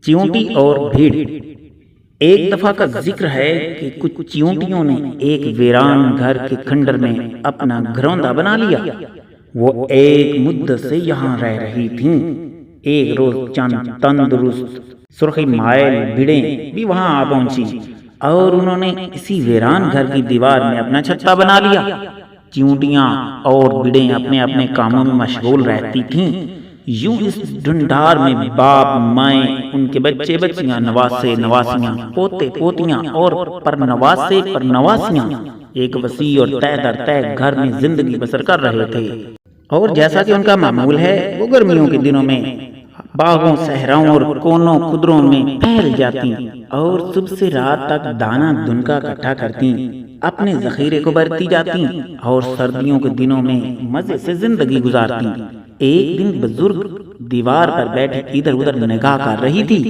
چیونٹی اور بھیڑ۔ ایک دفعہ کا ذکر ہے کہ کچھ چیونٹیوں نے ایک ویران گھر کے کھنڈر میں اپنا گھروندا بنا لیا۔ وہ ایک مدت سے یہاں رہ رہی تھیں۔ ایک روز چند تندرست سرخی مائل بھیڑیں بھی وہاں آ پہنچی اور انہوں نے اسی ویران گھر کی دیوار میں اپنا چھتا بنا لیا۔ چیونٹیاں اور بھیڑیں اپنے اپنے کاموں میں مشغول رہتی تھیں۔ یوں اس ڈھنڈار میں باپ مائیں، ان کے بچے بچیاں، نواسے نواسیاں، پوتے پوتیاں اور پرنواسے پرنواسیاں ایک وسیع اور تہ در تہ گھر میں زندگی بسر کر رہے تھے۔ اور جیسا کہ ان کا معمول ہے، وہ گرمیوں کے دنوں میں باغوں، صحراؤں اور کونوں خدروں میں پھیل جاتی اور صبح سے رات تک دانہ دنکا اکٹھا کرتی، اپنے ذخیرے کو برتی جاتی اور سردیوں کے دنوں میں مزے سے زندگی گزارتی۔ ایک دن بزرگ دیوار پر بیٹھی ادھر ادھر نگاہ کر رہی تھی۔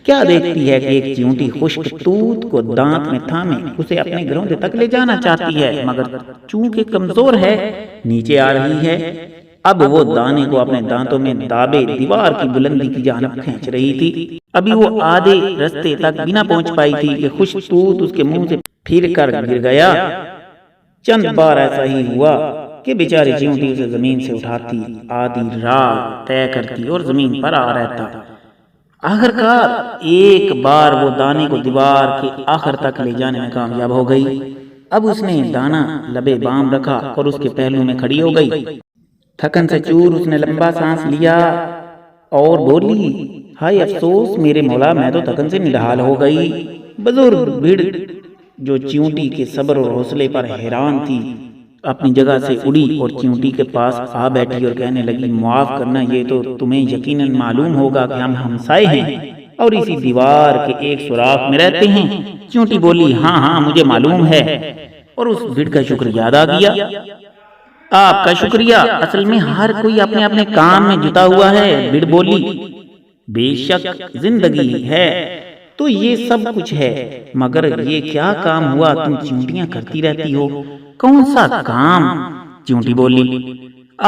کیا دیکھتی ہے کہ ایک چیونٹی خشک توت کو دانت میں تھامے اسے اپنے گھروندے تک لے جانا چاہتی ہے، مگر چونکہ کمزور ہے نیچے آ رہی ہے۔ اب وہ دانے کو اپنے دانتوں میں دابے دیوار کی بلندی کی جانب کھینچ رہی تھی۔ ابھی وہ آدھے رستے تک بھی نہ پہنچ پائی تھی کہ خشک توت اس کے منہ سے پھر کر گر گیا۔ چند بار ایسا ہی ہوا کہ بیچاری چیونٹی اسے زمین سے اٹھاتی، آدھی راہ طے کرتی اور زمین پر آ رہتا۔ آخرکار ایک بار وہ دانے کو دیوار کے آخر تک لے جانے میں کامیاب ہو گئی۔ اب اس نے دانہ لبے بام رکھا اور اس کے پہلو میں کھڑی ہو گئی۔ تھکن سے چور اس نے لمبا سانس لیا اور بولی، ہائے افسوس میرے مولا، میں تو تھکن سے نڈھال ہو گئی۔ بزرگ بھیڑ جو چیونٹی کے صبر اور حوصلے پر حیران تھی، اپنی جگہ سے اڑی اور چیونٹی کے پاس آ بیٹھی اور کہنے لگی، معاف کرنا، یہ تو تمہیں یقیناً معلوم ہوگا کہ ہم ہمسائے ہیں اور اسی دیوار کے ایک سوراخ میں رہتے ہیں۔ چیونٹی بولی، ہاں ہاں مجھے معلوم ہے، اور اس بھیڑ کا شکریہ ادا کیا۔ آپ کا شکریہ، اصل میں ہر کوئی اپنے اپنے کام میں جتا ہوا ہے۔ بھیڑ بولی، بے شک زندگی ہے تو یہ سب کچھ ہے، مگر یہ کیا کام ہوا تم چیونٹیاں کرتی رہتی ہو؟ کون سا کام؟ چیونٹی بولی،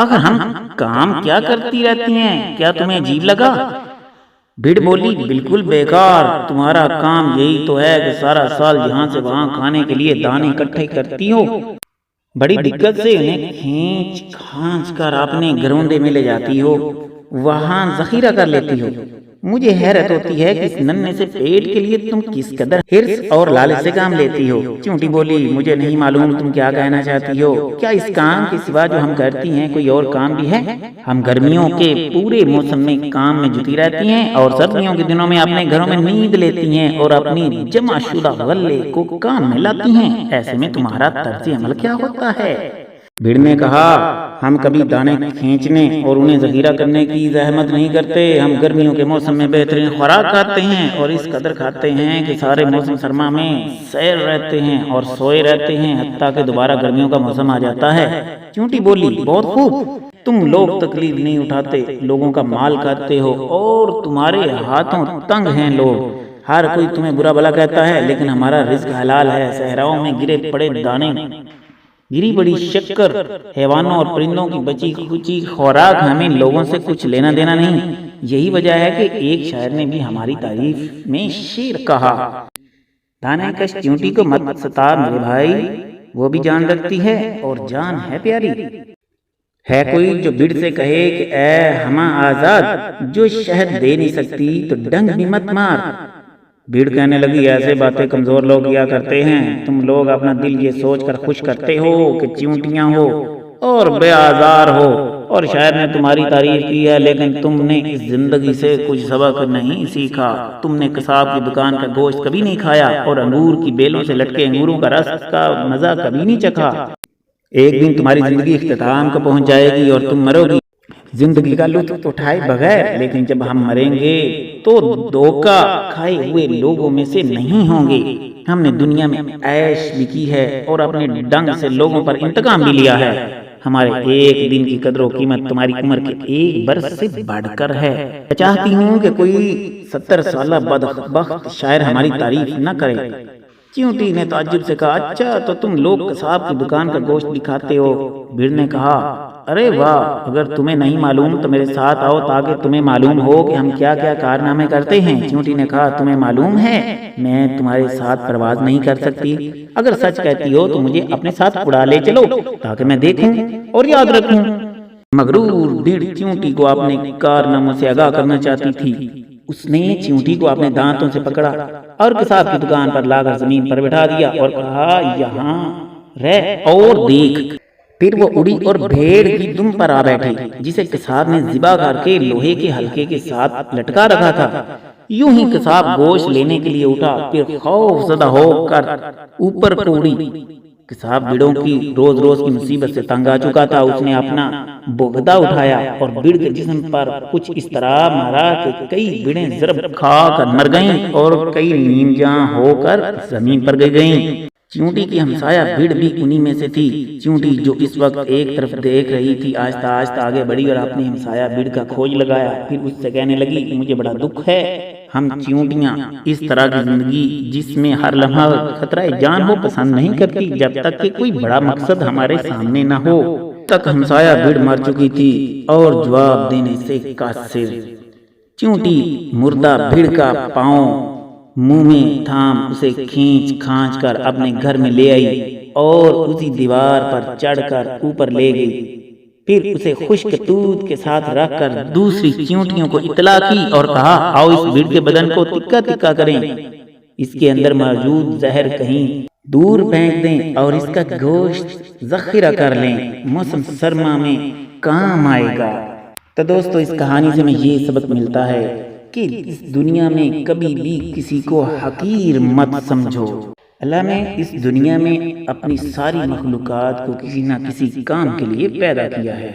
آخر ہم کام کیا کرتی رہتی ہیں، کیا تمہیں عجیب لگا؟ بھیڑ بولی، بالکل بیکار، تمہارا کام یہی تو ہے کہ سارا سال یہاں سے وہاں کھانے کے لیے دانے اکٹھے کرتی ہو، بڑی دقت سے انہیں کھینچ کھانچ کر اپنے گھروندے میں لے جاتی ہو، وہاں ذخیرہ کر لیتی ہو۔ مجھے حیرت ہوتی ہے کہ اس ننھے سے پیٹ کے لیے تم کس قدر حرص اور لالچ سے کام لیتی ہو۔ چیونٹی بولی، مجھے نہیں معلوم تم کیا کہنا چاہتی ہو، کیا اس کام کے سوا جو ہم کرتی ہیں کوئی اور کام بھی ہے؟ ہم گرمیوں کے پورے موسم میں کام میں جتی رہتی ہیں اور سردیوں کے دنوں میں اپنے گھروں میں نیند لیتی ہیں اور اپنی جمع شدہ غلے کو کام میں لاتی ہیں۔ ایسے میں تمہارا طرز عمل کیا ہوتا ہے؟ بھیڑ نے کہا، ہم کبھی دانے کھینچنے اور انہیں ذخیرہ کرنے کی زحمت نہیں کرتے، ہم گرمیوں کے موسم میں بہترین خوراک کھاتے ہیں اور اس قدر کھاتے ہیں کہ سارے موسم سرما میں سیر رہتے ہیں اور سوئے رہتے ہیں، حتیٰ کہ دوبارہ گرمیوں کا موسم آ جاتا ہے۔ چیونٹی بولی، بہت خوب، تم لوگ تکلیف نہیں اٹھاتے، لوگوں کا مال کھاتے ہو اور تمہارے ہاتھوں تنگ ہیں لوگ، ہر کوئی تمہیں برا بھلا کہتا ہے، لیکن ہمارا رزق حلال ہے۔ صحراؤں میں گرے پڑے دانے، گری بڑی شکر، حیوانوں اور پرندوں کی بچی کچی خوراک، ہمیں لوگوں سے کچھ لینا دینا نہیں۔ یہی وجہ ہے کہ ایک شاعر نے بھی ہماری تعریف میں شعر کہا، دانے کش چیونٹی کو مت ستا میرے بھائی، وہ بھی جان رکھتی ہے اور جان ہے پیاری۔ ہے کوئی جو بھیڑ سے کہے کہ اے ہمہ آزاد، جو شہد دے نہیں سکتی تو ڈنگ بھی مت مار۔ بھیڑ کہنے لگی، ایسے باتیں کمزور لوگ کیا کرتے ہیں، تم لوگ اپنا دل یہ سوچ کر خوش کرتے ہو کہ چیونٹیاں ہو اور بے آزار ہو، اور شاعر نے تمہاری تعریف کی ہے، لیکن تم نے اس زندگی سے کچھ سبق نہیں سیکھا۔ تم نے قصاب کی دکان کا گوشت کبھی نہیں کھایا اور انگور کی بیلوں سے لٹکے انگوروں کا رس کا مزہ کبھی نہیں چکھا۔ ایک دن تمہاری زندگی اختتام کو پہنچ جائے گی اور تم مرو گی زندگی کا لطف اٹھائے بغیر، لیکن جب ہم مریں گے تو دھوکہ کھائے ہوئے لوگوں میں سے نہیں ہوں گے۔ ہم نے دنیا میں عیش بھی کی ہے اور اپنے ڈنگ سے لوگوں پر انتقام بھی لیا ہے۔ ہمارے ایک دن کی قدر و قیمت تمہاری عمر کے ایک برس سے بڑھ کر ہے۔ میں چاہتی ہوں کہ کوئی 70 سالہ بدبخت شاعر ہماری تعریف نہ کرے۔ چیونٹی نے تعجب سے کہا، اچھا تو تم لوگ قصاب کی دکان کا گوشت بھی کھاتے ہو؟ بھیڑ نے کہا، ارے واہ، اگر تمہیں نہیں معلوم تو میرے ساتھ آؤ تاکہ تمہیں معلوم ہو کہ ہم کیا کیا کارنامے کرتے ہیں۔ چیونٹی نے کہا تمہیں معلوم ہے میں تمہارے ساتھ پرواز نہیں کر سکتی، اگر سچ کہتی ہو تو مجھے اپنے ساتھ اڑا لے چلو تاکہ میں دیکھوں اور یاد رکھوں۔ مغرور بھیڑ چیونٹی کو اپنے کارناموں سے آگاہ کرنا چاہتی تھی۔ اس نے چیونٹی کو اپنے دانتوں سے پکڑا اور کساب کی دکان پر لا کر زمین پر بٹھا دیا اور کہا یہاں رہ اور دیکھ۔ پھر وہ اڑی اور بھیڑ کی دم پر آ بیٹھی جسے کساب نے ذبح کر کے لوہے کے حلقے کے ساتھ لٹکا رکھا تھا۔ یوں ہی کساب گوشت لینے کے لیے اٹھا، پھر خوف زدہ ہو کر اوپر کو اڑی۔ کساب بھیڑوں کی روز روز کی مصیبت سے تنگ آ چکا تھا۔ اس نے اپنا بوگدا اٹھایا اور بھیڑ کے جسم پر کچھ اس طرح مارا کہ کئی بھیڑیں ضرب کھا کر مر گئیں اور کئی نیم جاں ہو کر زمین پر گر گئیں۔ چیونٹی کی ہمسایہ بھیڑ بھی انہی میں سے تھی۔ چیونٹی جو اس وقت ایک طرف دیکھ رہی تھی آہستہ آہستہ آگے بڑھی اور اپنی ہمسایہ بھیڑ کا کھوج لگایا۔ پھر اس سے کہنے لگی مجھے بڑا دکھ ہے، ہم چیونٹیاں اس طرح کی زندگی جس میں ہر لمحہ خطرہ جان ہو پسند نہیں کرتی جب تک کہ کوئی بڑا مقصد ہمارے سامنے نہ ہو۔ تک ہمسایہ بھیڑ مر چکی تھی اور جواب دینے سے قاصر۔ چیونٹی مردہ بھیڑ کا پاؤں منہ میں تھام اسے کھینچ کھانچ کر اپنے گھر میں لے آئی اور اسی دیوار پر چڑھ کر اوپر لے گئی۔ پھر اسے خشک دودھ کے ساتھ رکھ کر دوسری چیونٹیوں کو اطلاع کی اور کہا آؤ اس بھیڑ کے بدن کو تکا تکا کریں، اس کے اندر موجود زہر کہیں دور پھینک دیں اور اس کا گوشت ذخیرہ کر لیں، موسم سرما میں کام آئے گا۔ تو دوستو اس کہانی سے ہمیں یہ سبق ملتا ہے کہ اس دنیا میں کبھی بھی کسی کو حقیر مت سمجھو۔ اللہ نے اس دنیا میں اپنی ساری مخلوقات کو کسی نہ کسی کام کے لیے پیدا کیا ہے۔